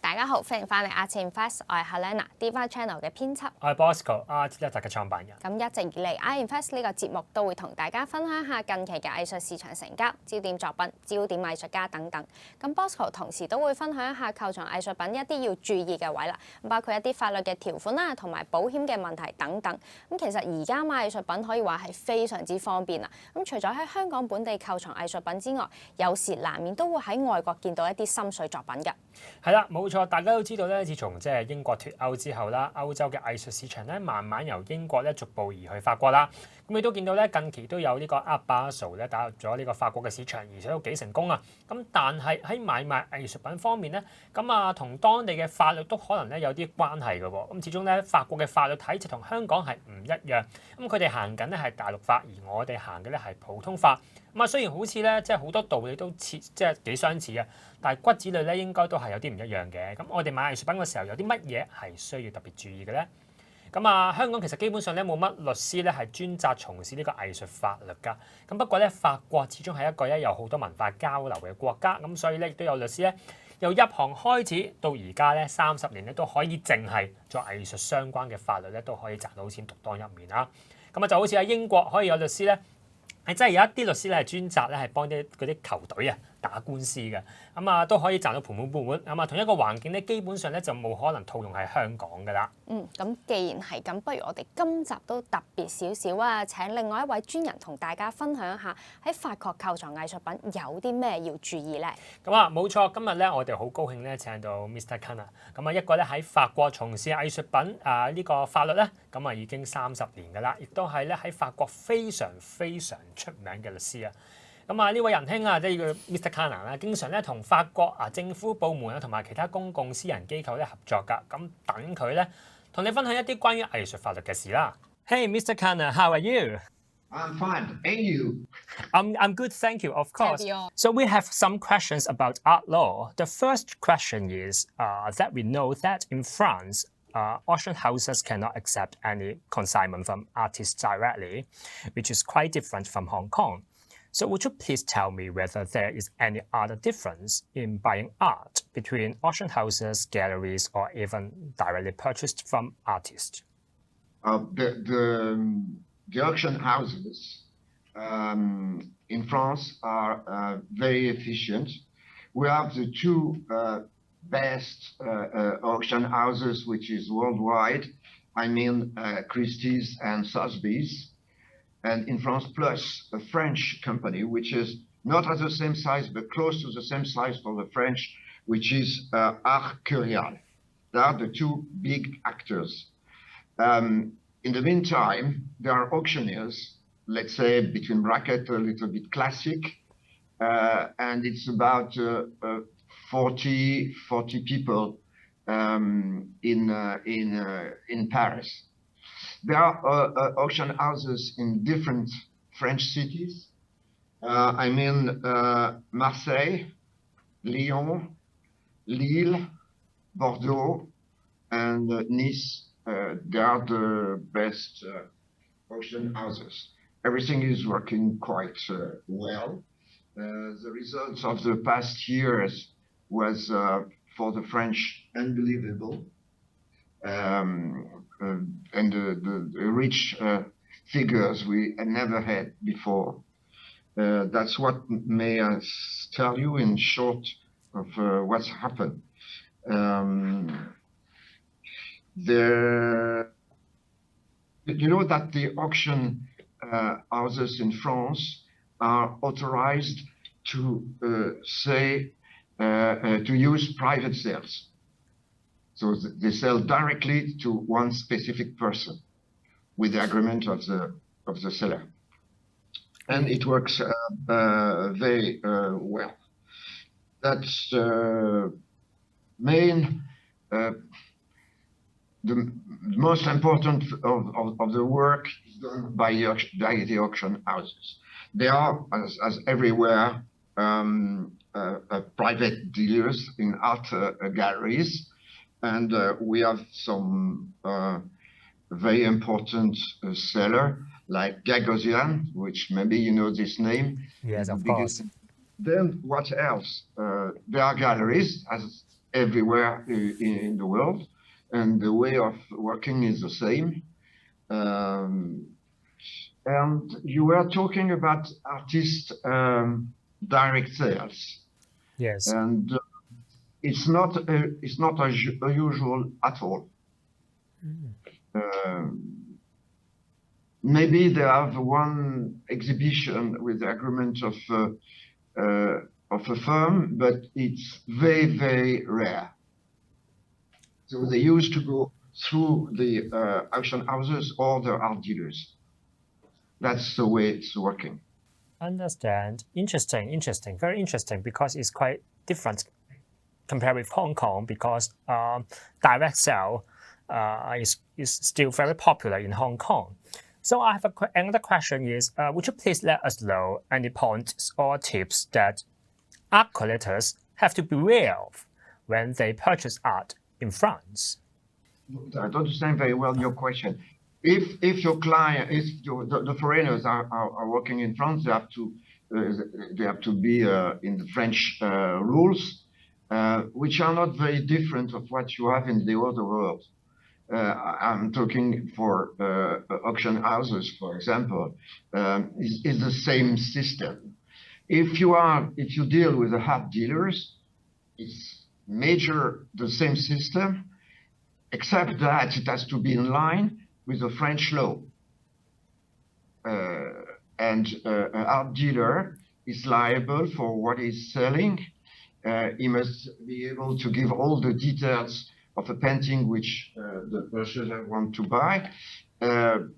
大家好，歡迎翻嚟 ArtInvest， 我係 Helena DIVA Channel 嘅編輯，我係 Bosco Artillector 嘅創辦人。咁一直以嚟 ArtInvest 呢個節目都會同大家分享下近期嘅藝術市場成交、焦點作品、焦點藝術家等等。咁 Bosco 同時都會分享一下購藏藝術品一啲要注意嘅位啦，包括一啲法律嘅條款啦，同埋保險嘅問題等等。咁其實而家買藝術品可以話係非常之方便啦。咁除咗喺香港本地購藏藝術品之外，有時難免都會喺外國見到一啲心水作品嘅。係啦，冇錯，大家都知道咧，自從即係英國脫歐之後啦，歐洲嘅藝術市場咧慢慢由英國咧逐步移去法國啦。咁你都見到咧，近期都有呢個 Art Basel 咧打入咗呢個法國嘅市場，而且都幾成功啊。咁但係喺買賣藝術品方面咧，同當地嘅法律都可能咧有啲關係嘅喎。咁始終咧法國嘅法律體制同香港係唔一樣，咁佢哋行緊咧係大陸法，而我哋行嘅咧係普通法。雖然好似咧即係好多道理都似即係幾相似啊，但係骨子裏咧應該都係有啲唔一樣嘅。咁我哋買藝術品嘅時候有啲乜嘢係需要特別注意嘅咧？香港其實基本上咧冇乜律師咧係專責從事呢個藝術法律㗎。咁不過咧法國始終係一個咧有好多文化交流嘅國家，咁所以咧亦都有律師咧由入行開始到而家咧30年咧都可以淨係做藝術相關嘅法律咧都可以賺到錢獨當一面啦。就好似喺英國可以有律師咧。係真係有一啲律師咧係專責咧係幫啲嗰啲球隊啊打官司嘅，都可以賺到盆滿缽滿。同一個環境咧，基本上咧就冇可能套用喺香港㗎啦。咁既然係咁，不如我哋今集都特別少少啊！請另外一位專人同大家分享一下喺法國購藏藝術品有啲咩要注意咧？冇錯，今日咧我哋好高興咧請到 Mr. Canat，一個咧喺法國從事藝術品呢個法律咧，已經30年㗎啦，亦都係咧喺法國非常非常出名嘅律師啊！呢位仁兄啊，即係個 Mr. Canat 啦，經常咧同法國政府部門啊同埋其他公共私人機構咧合作㗎。等佢咧同你分享一啲關於藝術法律嘅事啦。Hey, Mr. Canat, how are you? I'm fine. And you? I'm good, thank you. Of course. So we have some questions about art law. The first question is that we know that in France, auction houses cannot accept any consignment from artists directly, which is quite different from Hong Kong. So would you please tell me whether there is any other difference in buying art between auction houses, galleries, or even directly purchased from artists? The auction houses in France are very efficient. We have the two best auction houses, which is worldwide. I mean Christie's and Sotheby's. And in France, plus a French company, which is not at the same size, but close to the same size for the French, which is Art Curial. They are the two big actors. In the meantime, there are auctioneers, let's say between brackets, a little bit classic, and it's about 40 people in Paris. There are auction houses in different French cities. I mean Marseille, Lyon, Lille, Bordeaux, and Nice. They are the best auction houses. Everything is working quite well. The results of the past years was for the French unbelievable. And the rich figures we had never had before. That's what may I tell you in short of what's happened. You know that the auction houses in France are authorized to use private sales. So they sell directly to one specific person with the agreement of the seller. And it works very well. That's the most important of the work is done by the auction houses. They are, as everywhere, private dealers in art galleries. And we have some very important seller like Gagosian, which maybe you know this name. Yes, of course. Then what else? There are galleries, as everywhere in the world, and the way of working is the same. And you were talking about artist direct sales. Yes. And it's not unusual at all. Maybe they have one exhibition with the agreement of a firm, but it's very, very rare. So they used to go through the auction houses or the art dealers. That's the way it's working. Understand. Interesting. Very interesting, because it's quite different compared with Hong Kong, because direct sale is still very popular in Hong Kong. So I have another question is, would you please let us know any points or tips that art collectors have to beware of when they purchase art in France? I don't understand very well your question. If your client, if the foreigners are working in France, they have to be in the French rules, which are not very different of what you have in the other world. I'm talking for auction houses, for example, is the same system. If you deal with the art dealers, it's the same system, except that it has to be in line with the French law. And an art dealer is liable for what he's selling. He must be able to give all the details of a painting which the purchaser wants to buy. And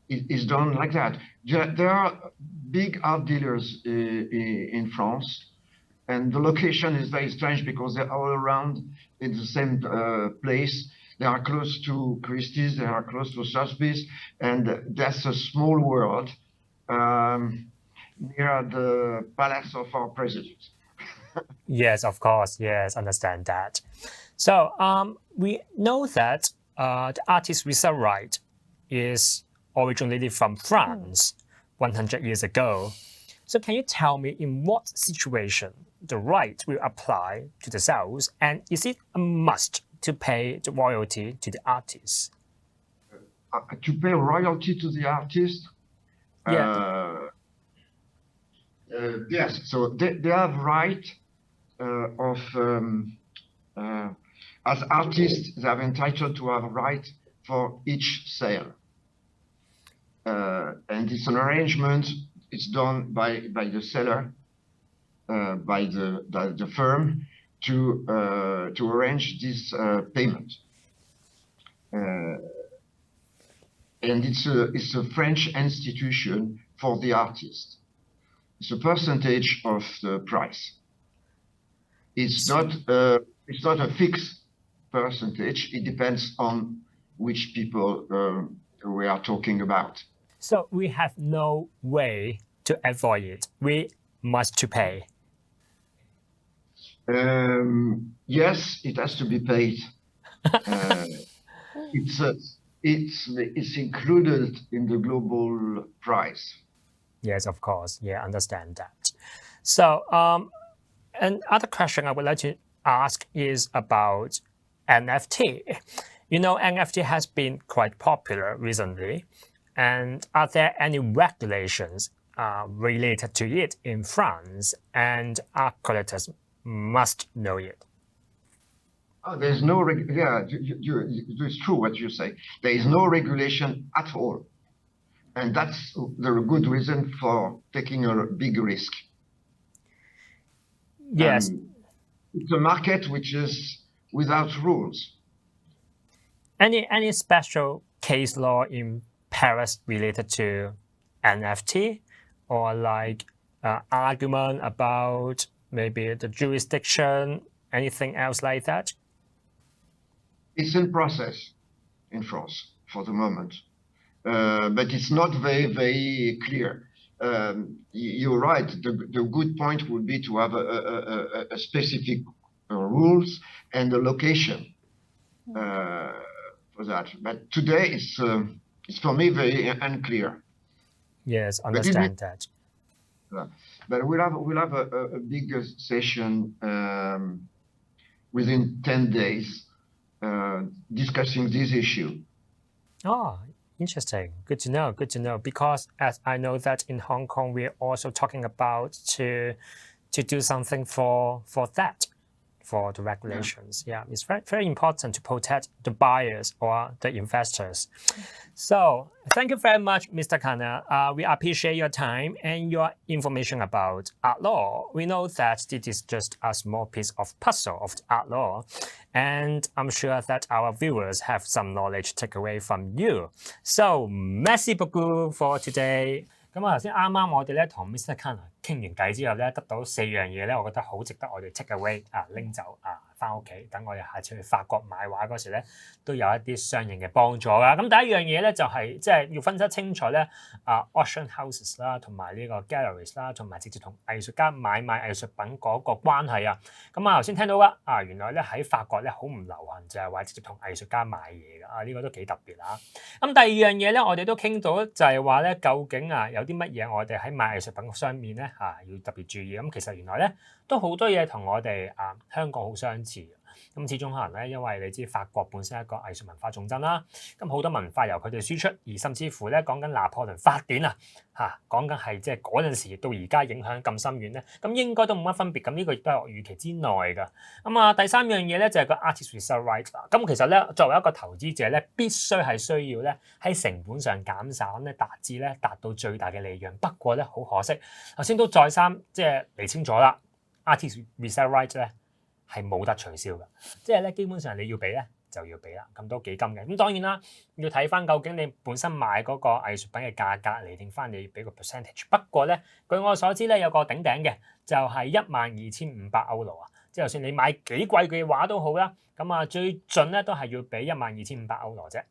it is done like that. There are big art dealers in France, and the location is very strange because they're all around in the same place. They are close to Christie's, they are close to Sotheby's, and that's a small world near the palace of our president. Yes, of course. Yes, understand that. So we know that the artist reserve right is originally from France 100 years ago. So can you tell me in what situation the right will apply to the sales, and is it a must to pay the royalty to the artist? To pay royalty to the artist? Yeah. Yes, so they have right as artists, they are entitled to have a right for each sale. And it's an arrangement, it's done by the seller, by the firm, to arrange this payment. And it's a French institution for the artist. It's a percentage of the price. It's not a fixed percentage. It depends on which people we are talking about. So we have no way to avoid it. We must to pay. Yes, it has to be paid. It's included in the global price. Yes, of course. Yeah, understand that. So another question I would like to ask is about NFT. You know, NFT has been quite popular recently. And are there any regulations related to it in France? And art collectors must know it. There's no it's true what you say. There is no regulation at all. And that's the good reason for taking a big risk. Yes. It's a market which is without rules. Any special case law in Paris related to NFT, or like argument about maybe the jurisdiction, anything else like that? It's in process in France for the moment, but it's not very, very clear. You're right. The good point would be to have a specific rules and a location for that. But today it's for me very unclear. Yes, understand that. But we'll have a big session within 10 days discussing this issue. Oh, interesting. Good to know. Good to know. Because as I know that in Hong Kong, we're also talking about to do something for that, for the regulations. Yeah, it's very, very important to protect the buyers or the investors. So thank you very much, Mr. Canat. We appreciate your time and your information about art law. We know that this is just a small piece of puzzle of the art law, and I'm sure that our viewers have some knowledge to take away from you. So, merci beaucoup for today. 咁啊，頭先啱我哋咧同 Mr. Canat 傾完偈之後咧，得到4樣嘢咧，我覺得好值得我哋 take away 拎走翻屋企，等我哋下次去法國買畫嗰時咧，都有一啲相應嘅幫助㗎。咁第一樣嘢咧就係即係要分析清楚咧auction houses 啦，同埋呢個 galleries 啦，同埋直接同藝術家買賣藝術品嗰個關係啊。咁頭先聽到㗎原來咧喺法國咧好唔流行就係話直接同藝術家買嘢㗎呢個都幾特別啊。咁第二樣嘢咧，我哋都傾到就係話咧，究竟有啲乜嘢我哋喺買藝術品上面咧要特別注意。咁其實原來咧都好多嘢同我哋香港好相似。咁始終可能咧，因為你知法國本身係一個藝術文化重鎮啦，咁好多文化由佢哋輸出，而甚至乎咧講緊拿破崙法典講緊係即係嗰陣時到而家影響咁深遠咧，咁應該都冇乜分別。咁呢個亦都係我預期之內㗎。咁第三樣嘢咧就係個 artist reserve right 啦。咁其實咧作為一個投資者咧，必須係需要咧喺成本上減省咧，達到最大嘅利潤。不過咧好可惜，頭先都再三即係釐清咗啦 ，artist reserve right 咧係冇得取消嘅，即係咧基本上你要俾咧就要俾啦，咁都幾金嘅。咁當然啦，要睇翻究竟你本身買嗰個藝術品嘅價格嚟定翻你俾個 percentage。不過咧，據我所知咧有個頂嘅，就係12,500歐羅啊。即係就算你買幾貴嘅畫都好啦，咁最盡咧都係要俾12,500歐羅啫。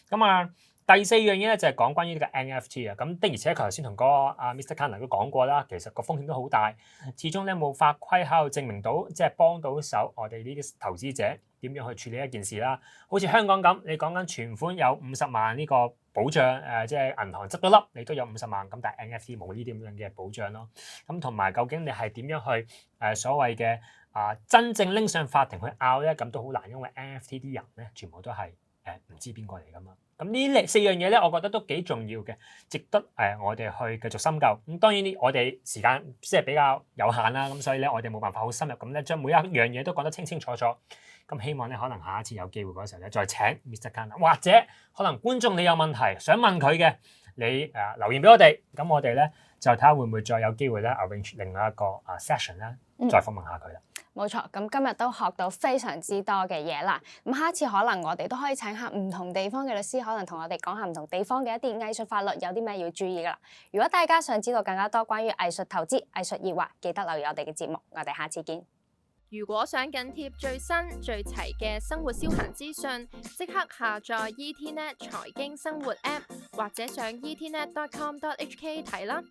咁第四樣嘢咧就係講關於呢個 NFT 啊，咁的而且確頭先同個Mr. Canat 都講過啦，其實個風險都好大，始終咧冇法規喺度證明到，即係幫到手我哋呢啲投資者點樣去處理一件事啦。好似香港咁，你講緊存款有50萬呢個保障，即係銀行執咗笠，你都有50萬，咁但係 NFT 冇呢啲咁樣嘅保障咯。咁同埋究竟你係點樣去所謂嘅真正拎上法庭去拗咧，咁都好難，因為 NFT 啲人咧全部都係唔知邊個嚟噶嘛。咁呢4樣嘢咧，我覺得都幾重要嘅，值得我哋去繼續深究。咁當然我哋時間即係比較有限啦，咁所以咧我哋冇辦法好深入咁咧將每一樣嘢都講得清清楚楚。咁希望咧可能下一次有機會嗰時候咧再請 Mr. Canat， 或者可能觀眾你有問題想問佢嘅，你留言俾我哋，咁我哋咧就睇下會唔會再有機會咧 arrange 另外一個session 咧，再訪問下佢啦。冇錯，咁今日都學到非常之多嘅嘢啦。咁下一次可能我哋都可以請下唔同地方嘅律師，可能同我哋講下唔同地方嘅一啲藝術法律有啲咩要注意噶啦。如果大家想知道更加多關於藝術投資、藝術熱話，記得留意我哋嘅節目。我哋下次見。如果想緊貼最新最齊嘅生活消閒資訊，即刻下載 etnet 財經生活 App， 或者上etnet.com.hk 睇啦。